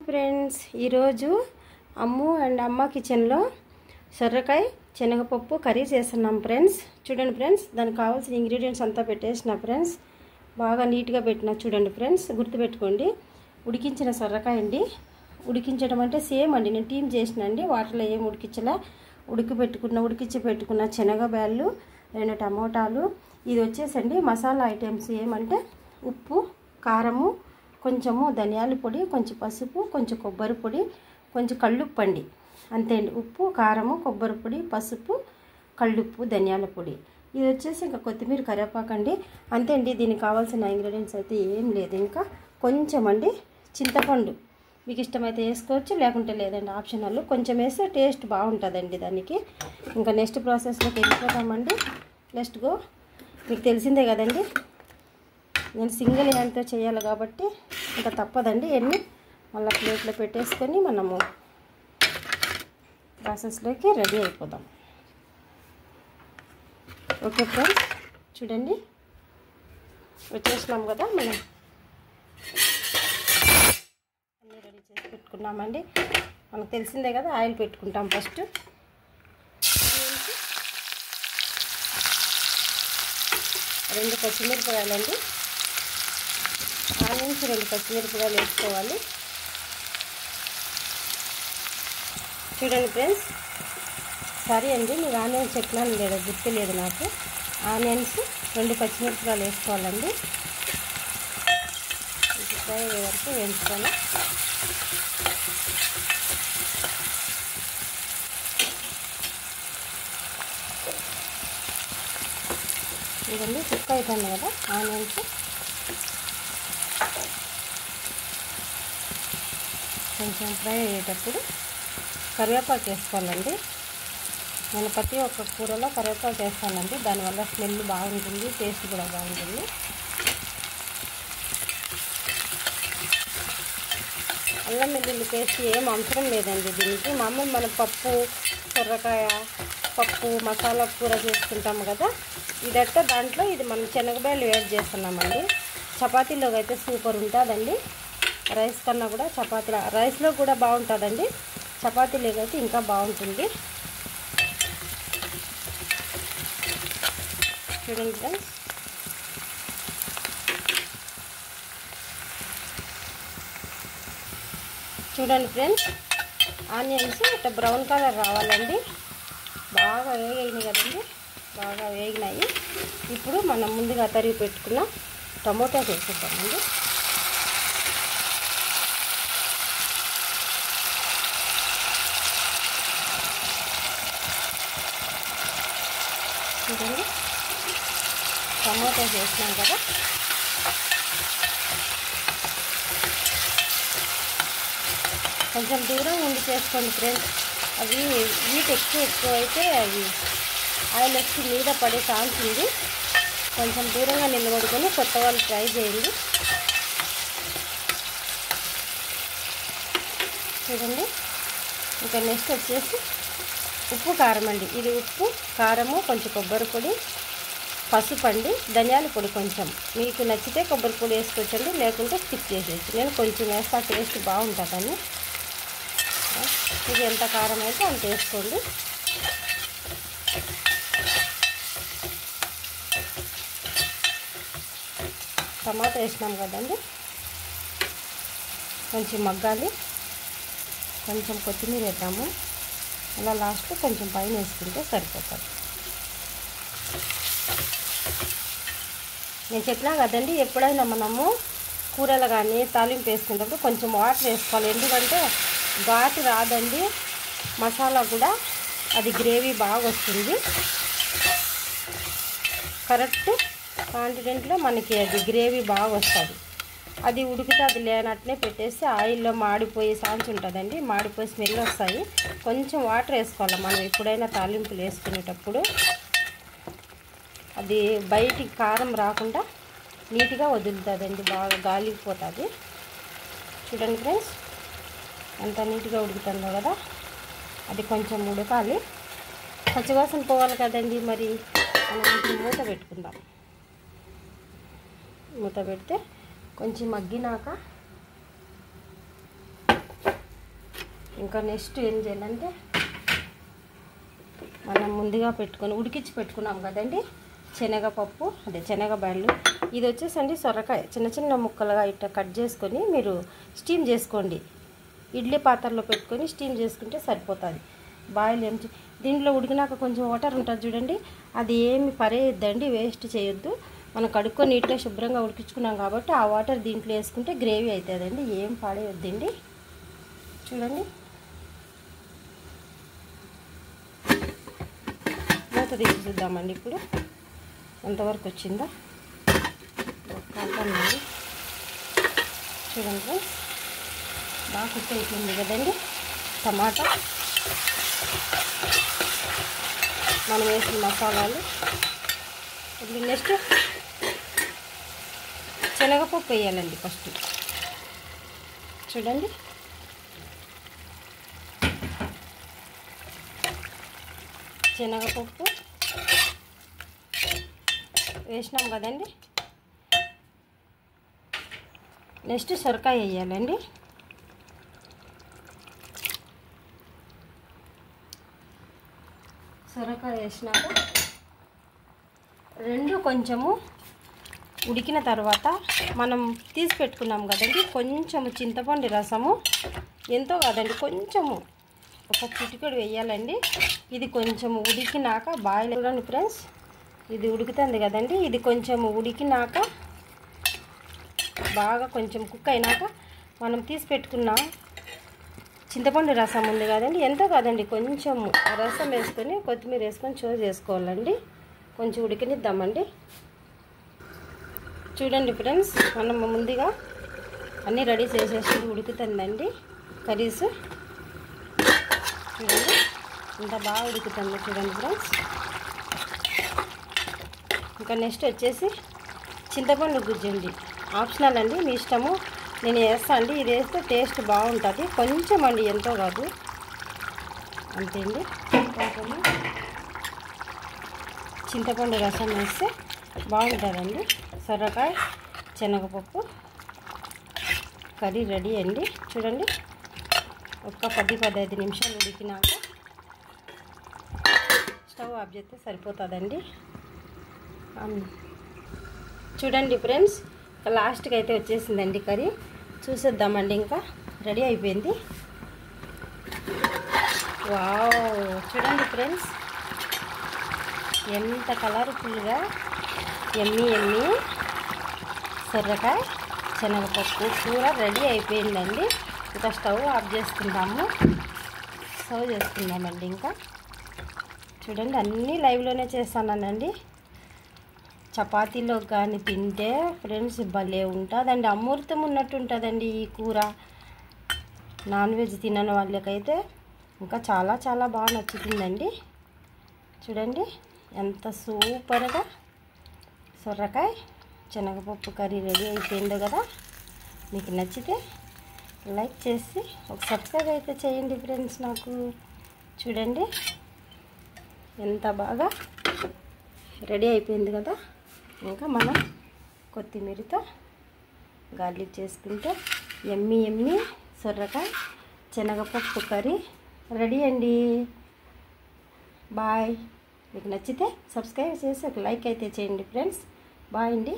Friends ఈరోజు అమ్ము and అమ్మ కిచెన్లో సొరకాయ శనగపప్పు కర్రీ చేస్తున్నాం ఫ్రెండ్స్. చూడండి ఫ్రెండ్స్, దానికి కావాల్సిన ఇంగ్రీడియంట్స్ అంతా పెట్టేసిన ఫ్రెండ్స్. బాగా నీట్గా పెట్టిన చూడండి ఫ్రెండ్స్. గుర్తుపెట్టుకోండి, ఉడికించిన సొరకాయ అండి. ఉడికించడం అంటే సేమ్ అండి, నేను టీమ్ చేసిన అండి. వాటర్లో ఏం ఉడికించలా, ఉడికించి పెట్టుకున్న శనగబ్యాళ్ళు, 2 టమోటాలు. ఇది వచ్చేసండి మసాలా ఐటమ్స్ ఏమంటే ఉప్పు, కారము, కొంచెము ధనియాల పొడి, కొంచెం పసుపు, కొంచెం కొబ్బరి పొడి, కొంచెం కళ్ళుప్పు అండి. అంతే అండి. ఉప్పు, కారము, కొబ్బరి పొడి, పసుపు, కళ్ళుప్పు, ధనియాల పొడి. ఇది వచ్చేసి ఇంకా కొత్తిమీర, కరివేపాకు అండి. అంతే అండి. దీనికి కావాల్సిన ఇంగ్రీడియంట్స్ అయితే ఏం లేదు. ఇంకా కొంచెం అండి చింతపండు, మీకు ఇష్టమైతే వేసుకోవచ్చు, లేకుంటే లేదండి, ఆప్షనల్. కొంచెం వేస్తే టేస్ట్ బాగుంటుందండి దానికి. ఇంకా నెక్స్ట్ ప్రాసెస్లోకి వెళ్ళిపోతామండి. నెక్స్ట్ గో, మీకు తెలిసిందే కదండి, నేను సింగిల్ హ్యాండ్తో చేయాలి కాబట్టి ఇంకా తప్పదండి. ఎన్ని మళ్ళీ ప్లేట్లో పెట్టేసుకొని మనము ప్రాసెస్లోకి రెడీ అయిపోదాం. ఓకే ఫ్రెండ్స్, చూడండి వచ్చేసినాం కదా, మనం అన్నీ రెడీ చేసి పెట్టుకున్నామండి. మనకు తెలిసిందే కదా, ఆయిల్ పెట్టుకుంటాం ఫస్ట్. 2 పచ్చిమిరపకాయలండి, ఆనియన్స్ 2 పచ్చిమిరపకాయలు వేసుకోవాలి. చూడండి ఫ్రెండ్స్, సరే అండి, మీకు ఆనియన్స్ చెప్పినాను లేదా గుర్తులేదు నాకు. ఆనియన్స్ 2 పచ్చిమిరపకాయలు వేసుకోవాలండి. ఫ్రై అయ్యే వరకు వేయించుకోవాలి. ఇదండి కుక్ అవుతుంది కదా ఆనియన్స్. కొంచెం ఫ్రై అయ్యేటప్పుడు కరివేపాకు వేసుకోవాలండి. నేను ప్రతి ఒక్క కూరలో కరివేపాకు వేస్తానండి, దానివల్ల స్మెల్ బాగుంటుంది, టేస్ట్ కూడా బాగుంటుంది. అల్లం వెల్లుల్లి పేస్ట్ ఏం అవసరం లేదండి దీనికి. మామూలు మన పప్పు, సొరకాయ పప్పు, మసాలా కూర చేసుకుంటాము కదా, ఇదట్ట దాంట్లో ఇది మనం శనగబ్యాళ్ళు యాడ్ చేస్తున్నామండి. చపాతీలోకి అయితే సూపర్ ఉంటుందండి. రైస్ కన్నా కూడా చపాతీలో, రైస్లో కూడా బాగుంటుందండి, చపాతీలోకి అయితే ఇంకా బాగుంటుంది. చూడండి ఫ్రెండ్స్, చూడండి ఫ్రెండ్స్, ఆనియన్స్ ఇట్లా బ్రౌన్ కలర్ రావాలండి. బాగా వేగినాయి కదండి, బాగా వేగినాయి. ఇప్పుడు మనం ముందుగా తరిగి పెట్టుకున్న టమోటా వేసుకుంటామండి. చూడండి, టమోటా వేసినాం కదా, కొంచెం దూరం ఉండి చేసుకోండి ఫ్రెండ్స్. అవి హీట్ ఎక్కువ అయితే అవి ఆయిల్ వచ్చి మీద పడే ఛాన్స్ ఉంది. కొంచెం దూరంగా నిలబడుకొని కొత్త వాళ్ళు ట్రై చేయండి. చూడండి, ఇంకా నెక్స్ట్ వచ్చేసి ఉప్పు, కారం అండి. ఇది ఉప్పు, కారము, కొంచెం కొబ్బరి పొడి, పసుపు అండి, ధనియాల పొడి కొంచెం. మీకు నచ్చితే కొబ్బరి పొడి వేసుకోవచ్చండి, లేకుంటే స్కిప్ చేసేయచ్చు. నేను కొంచెం వేస్తా, టేస్ట్ బాగుంటుందని. ఇది ఎంత కారం అయితే అంత వేసుకోండి. టమాటా వేసినాం కదండి, కొంచెం మగ్గాలి. కొంచెం కొత్తిమీర వేద్దాము, అలా లాస్ట్ కొంచెం పైన వేసుకుంటే సరిపోతుంది. నేను చెప్పినా కదండి, ఎప్పుడైనా మనము కూరలు కానీ తాలింపు వేసుకునేటప్పుడు కొంచెం వాటర్ వేసుకోవాలి. ఎందుకంటే ఘాటు రాదండి, మసాలా కూడా అది గ్రేవీ బాగా వస్తుంది. కరెక్ట్ కాంటినెంట్లో మనకి అది గ్రేవీ బాగా వస్తుంది. అది ఉడికితే అది లేనట్టునే పెట్టేస్తే ఆయిల్లో మాడిపోయి ఛాన్స్ ఉంటుందండి, మాడిపోయి స్మెల్ వస్తాయి. కొంచెం వాటర్ వేసుకోవాలి మనం ఎప్పుడైనా తాలింపులు వేసుకునేటప్పుడు. అది బయటికి కారం రాకుండా నీట్గా వదులుతుందండి, బాగా గాలిపోతుంది. చూడండి ఫ్రెండ్స్, ఎంత నీట్గా ఉడుకుతుందో కదా. అది కొంచెం ఉడకాలి, పచ్చివాసన పోవాలి కదండి. మరి మనం మూత పెట్టుకుందాం. మూత పెడితే కొంచెం మగ్గినాక ఇంకా నెక్స్ట్ ఏం చేయాలంటే మనం ముందుగా ఉడికించి పెట్టుకున్నాం కదండి శనగపప్పు, అదే శనగబాళ్ళు. ఇది వచ్చేసండి సొరకాయ చిన్న చిన్న ముక్కలుగా ఇట్లా కట్ చేసుకొని మీరు స్టీమ్ చేసుకోండి. ఇడ్లీ పాత్రలో పెట్టుకొని స్టీమ్ చేసుకుంటే సరిపోతుంది. బాయిల్ దీంట్లో ఉడికినాక కొంచెం వాటర్ ఉంటుంది చూడండి, అది ఏమి పరేయొద్దండి, వేస్ట్ చేయొద్దు. మనం కడుక్కొని నీట్గా శుభ్రంగా ఉడికించుకున్నాం కాబట్టి ఆ వాటర్ దీంట్లో వేసుకుంటే గ్రేవీ అవుతుందండి, ఏం పడేయొద్దండి. చూడండి మూత తీసి చూద్దామండి ఇప్పుడు ఎంతవరకు వచ్చిందో. కాకండి చూడండి బాగా కుక్ అయిపోయింది కదండి. టమాటా, మనం వేసిన మసాలాలు. ఇప్పుడు నెక్స్ట్ శనగపప్పు వేయాలండి ఫస్ట్. చూడండి శనగపప్పు వేసినాం కదండి. నెక్స్ట్ సొరకాయ వేయాలండి. సొరకాయ వేసినాక రెండు కొంచెము ఉడికిన తర్వాత మనం తీసి పెట్టుకున్నాం కదండి కొంచెము చింతపండు రసము, ఎంతో కాదండి కొంచెము ఒక చిటికెడు వేయాలండి. ఇది కొంచెం ఉడికినాక బాయిల్ చూడండి ఫ్రెండ్స్, ఇది ఉడుకుతుంది కదండి. ఇది కొంచెం ఉడికినాక బాగా కొంచెం కుక్ అయినాక మనం తీసి పెట్టుకున్న చింతపండు రసం ఉంది కదండి, ఎంతో కాదండి కొంచెం రసం వేసుకొని కొత్తిమీర వేసుకొని చేసుకోవాలండి. కొంచెం ఉడికినిద్దామండి. చూడండి ఫ్రెండ్స్, మనం ముందుగా అన్నీ రెడీ చేసేసి ఉడుకుతుందండి కర్రీస్. చూడండి ఇంత బాగా ఉడుకుతుంది చూడండి ఫ్రెండ్స్. ఇంకా నెక్స్ట్ వచ్చేసి చింతపండు గుజ్జండి, ఆప్షనల్ అండి, మీ ఇష్టము. నేను వేస్తాను అండి, ఇది వేస్తే టేస్ట్ బాగుంటుంది. కొంచెం అండి, ఎంతో కాదు, అంతే అండి. కొంచెం చింతపండు రసం వేస్తే బాగుంటుందండి. సొరకాయ శనగపప్పు కర్రీ రెడీ అండి. చూడండి ఒక 10-15 నిమిషాలు ఉడికినాక స్టవ్ ఆఫ్ చేస్తే సరిపోతుందండి. చూడండి ఫ్రెండ్స్, లాస్ట్కి అయితే వచ్చేసిందండి కర్రీ. చూసేద్దామండి, ఇంకా రెడీ అయిపోయింది. వావ్, చూడండి ఫ్రెండ్స్ ఎంత కలర్ఫుల్గా ఎమ్మి సొరకాయ శనగపప్పు కూర రెడీ అయిపోయిందండి. ఇంకా స్టవ్ ఆఫ్ చేసుకుందాము, సర్వ్ చేసుకుందామండి. ఇంకా చూడండి అన్నీ లైవ్లోనే చేస్తానండి. చపాతీలో కానీ తింటే ఫ్రెండ్స్ భలే ఉంటుందండి, అమృతం ఉన్నట్టు ఉంటుందండి ఈ కూర. నాన్ వెజ్ తినని వాళ్ళకైతే ఇంకా చాలా చాలా బాగా నచ్చుతుందండి. చూడండి ఎంత సూపర్గా సొరకాయ శనగపప్పు కర్రీ రెడీ అయిపోయిందో కదా. మీకు నచ్చితే లైక్ చేసి ఒక సబ్స్క్రైబ్ అయితే చేయండి ఫ్రెండ్స్ నాకు. చూడండి ఎంత బాగా రెడీ అయిపోయింది కదా. ఇంకా మనం కొత్తిమీరతో గార్లిక్ చేసుకుంటే ఎమ్మి సొరకాయ శనగపప్పు కర్రీ రెడీ అండి. బాయ్. మీకు నచ్చితే సబ్స్క్రైబ్ చేసి ఒక లైక్ అయితే చేయండి ఫ్రెండ్స్. బాయ్ అండి.